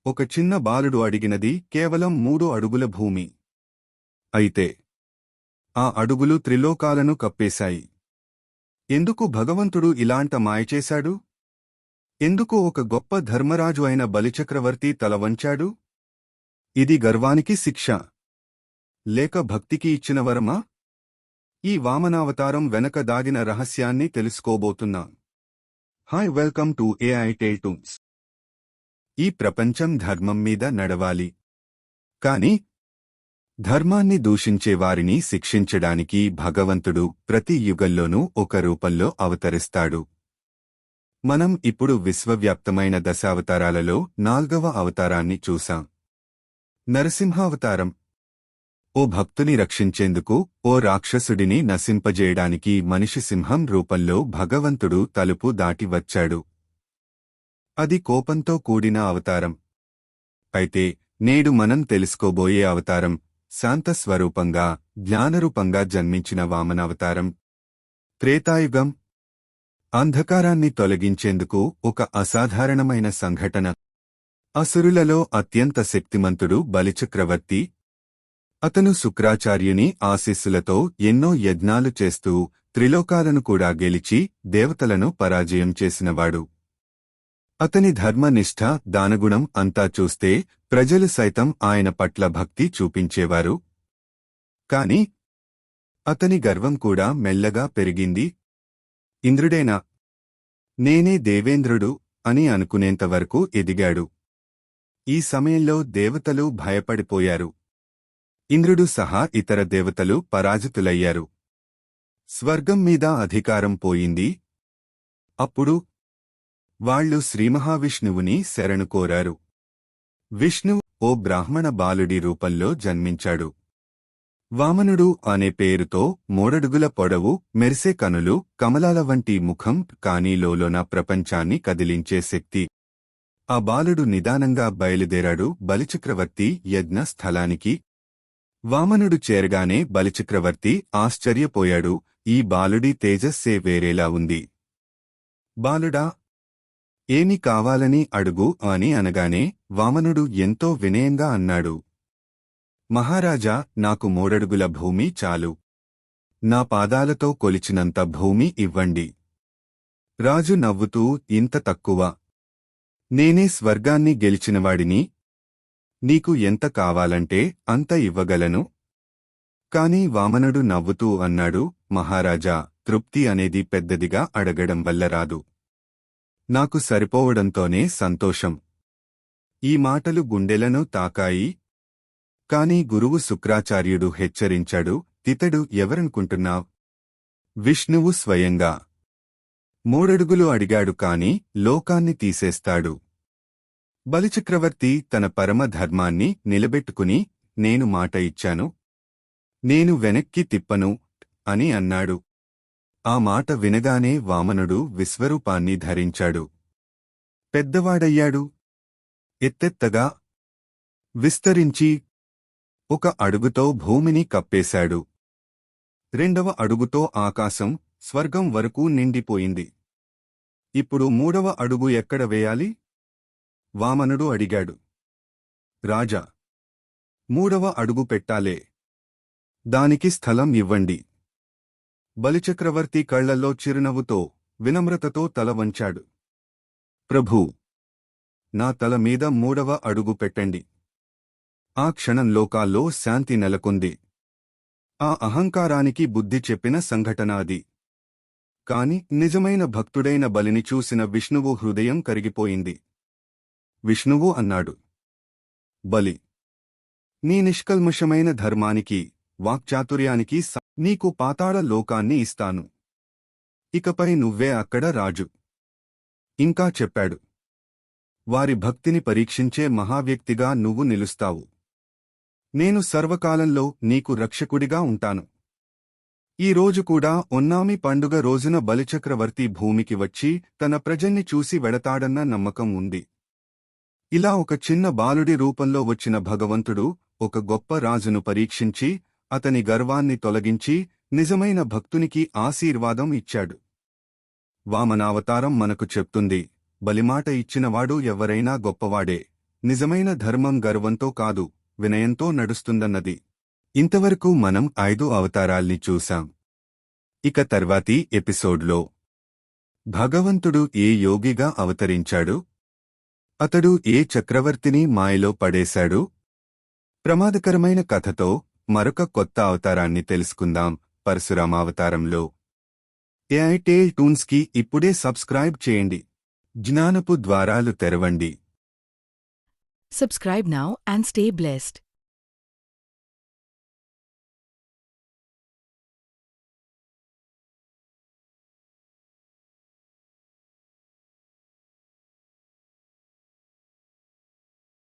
ఒక చిన్న బాలుడు అడిగినది కేవలం 3 అడుగుల భూమి. అయితే ఆ అడుగులు త్రిలోకాలను కప్పేశాయి. ఎందుకు భగవంతుడు ఇలాంట మాయచేశాడు? ఎందుకు ఒక గొప్ప ధర్మరాజు అయిన బలిచక్రవర్తి తలవంచాడు? ఇది గర్వానికి శిక్ష, లేక భక్తికి ఇచ్చిన వరమా? ఈ వామనావతారం వెనక దాగిన రహస్యాన్ని తెలుసుకోబోతున్నాం. Hi, welcome to AI Tale Tunes. ఈ ప్రపంచం ధర్మం మీద నడవాలి. కాని ధర్మాన్ని దూషించే వారిని శిక్షించడానికి భగవంతుడు ప్రతి యుగంలోనూ ఒక రూపంలో అవతరిస్తాడు. మనం ఇప్పుడు విశ్వవ్యాప్తమైన దశావతారాలలో 4వ అవతారాన్ని చూశాం. నరసింహావతారం. ఓ భక్తుని రక్షించేందుకు, ఓ రాక్షసుడిని నశింపజేయడానికి మనిషి సింహం రూపంలో భగవంతుడు తలుపు దాటి వచ్చాడు. అది కోపంతో కూడిన అవతారం. అయితే నేడు మనం తెలుసుకోబోయే అవతారం శాంతస్వరూపంగా, జ్ఞానరూపంగా జన్మించిన వామనావతారం. త్రేతాయుగం. అంధకారాన్ని తొలగించేందుకు ఒక అసాధారణమైన సంఘటన. అసురులలో అత్యంత శక్తిమంతుడు బలిచక్రవర్తి. అతను శుక్రాచార్యుని ఆశీస్సులతో ఎన్నో యజ్ఞాలు చేస్తూ త్రిలోకాలను కూడా గెలిచి దేవతలను పరాజయం చేసినవాడు. అతని ధర్మనిష్ఠ, దానగుణం అంతా చూస్తే ప్రజలు సైతం ఆయన పట్ల భక్తి చూపించేవారు. కాని అతని గర్వం కూడా మెల్లగా పెరిగింది. ఇంద్రుడేనా, నేనే దేవేంద్రుడు అని అనుకునేంతవరకు ఎదిగాడు. ఈ సమయంలో దేవతలు భయపడిపోయారు. ఇంద్రుడు సహా ఇతర దేవతలు పరాజితులయ్యారు. స్వర్గం మీద అధికారం పోయింది. అప్పుడు వాళ్లు శ్రీమహావిష్ణువుని శరణు కోరారు. విష్ణువు ఓ బ్రాహ్మణ బాలుడి రూపంలో జన్మించాడు. వామనుడు అనే పేరుతో 3 అడుగుల పొడవు, మెరిసే కనులు, కమలాల వంటి ముఖం, కానీ లోలోన ప్రపంచాన్ని కదిలించే శక్తి. ఆ బాలుడు నిదానంగా బయలుదేరాడు బలిచక్రవర్తి యజ్ఞ స్థలానికి. వామనుడు చేరగానే బలిచక్రవర్తి ఆశ్చర్యపోయాడు. ఈ బాలుడి తేజస్సే వేరేలా ఉంది. బాలుడా, ఏమి కావాలని అడుగు అని అనగానే వామనుడు ఎంతో వినయంగా అన్నాడు. మహారాజా, నాకు 3 అడుగుల భూమి చాలు. నా పాదాలతో కొలిచినంత భూమి ఇవ్వండి. రాజు నవ్వుతూ, ఇంత తక్కువ? నేనే స్వర్గాన్ని గెలిచినవాడిని. నీకు ఎంత కావాలంటే అంత ఇవ్వగలను. కాని వామనుడు నవ్వుతూ అన్నాడు, మహారాజా, తృప్తి అనేది పెద్దదిగా అడగడం వల్ల రాదు. నాకు సరిపోవడంతోనే సంతోషం. ఈ మాటలు గుండెలను తాకాయి. కాని గురువు శుక్రాచార్యుడు హెచ్చరించాడు. ఇతడు ఎవరనుకుంటున్నావ్? విష్ణువు స్వయంగా. 3 అడుగులు అడిగాడు కాని లోకాన్ని తీసేస్తాడు. బలిచక్రవర్తి తన పరమ ధర్మాన్ని నిలబెట్టుకుని, నేను మాట ఇచ్చాను, నేను వెనక్కి తిప్పను అని అన్నాడు. ఆ మాట వినగానే వామనుడు విశ్వరూపాన్ని ధరించాడు. పెద్దవాడయ్యాడు. ఎత్తెత్తగా విస్తరించి 1 అడుగుతో భూమిని కప్పేశాడు. 2వ అడుగుతో ఆకాశం, స్వర్గం వరకు నిండిపోయింది. ఇప్పుడు 3వ అడుగు ఎక్కడ వేయాలి? వామనుడు అడిగాడు. రాజా, 3వ అడుగు పెట్టాలే. దానికి స్థలం ఇవ్వండి. బలిచక్రవర్తి కళ్లల్లో చిరునవ్వుతో, వినమ్రతతో తల వంచాడు. ప్రభూ, నా తల మీద 3వ అడుగు పెట్టండి. ఆ క్షణం లోకాల్లో శాంతి నెలకొంది. ఆ అహంకారానికి బుద్ధి చెప్పిన సంఘటన అది. కాని నిజమైన భక్తుడైన బలిని చూసిన విష్ణువు హృదయం కరిగిపోయింది. విష్ణువు అన్నాడు, బలి, నీ నిష్కల్మషమైన ధర్మానికి, వాక్చాతుర్యానికి నీకు పాతాళ లోకాన్ని ఇస్తాను. ఇకపై నువ్వే అక్కడ రాజు. ఇంకా చెప్పాడు, వారి భక్తిని పరీక్షించే మహావ్యక్తిగా నువ్వు నిలుస్తావు. నేను సర్వకాలంలో నీకు రక్షకుడిగా ఉంటాను. ఈ రోజు కూడా ఒన్నామి పండుగ రోజున బలిచక్రవర్తి భూమికి వచ్చి తన ప్రజల్ని చూసి వెడతాడన్న నమ్మకం ఉంది. ఇలా ఒక చిన్న బాలుడి రూపంలో వచ్చిన భగవంతుడు ఒక గొప్ప రాజును పరీక్షించి అతని గర్వాన్ని తొలగించి నిజమైన భక్తునికి ఆశీర్వాదం ఇచ్చాడు. వామనావతారం మనకు చెప్తుంది, బలిమాట ఇచ్చినవాడు ఎవరైనా గొప్పవాడే, నిజమైన ధర్మం గర్వంతో కాదు, వినయంతో నడుస్తుందన్నది. ఇంతవరకు మనం 5 అవతారాల్ని చూశాం. ఇక తర్వాతి ఎపిసోడ్లో భగవంతుడు ఏ యోగిగా అవతరించాడు? అతడు ఏ చక్రవర్తిని మాయలో పడేశాడు? ప్రమాదకరమైన కథతో మరొక కొత్త అవతారాన్ని తెలుసుకుందాం పరశురామావతారంలో. ఏఐ టేల్ టూన్స్కి ఇప్పుడే సబ్స్క్రైబ్ చేయండి. జ్ఞానపు ద్వారాలు తెరవండి. Subscribe now and stay blessed.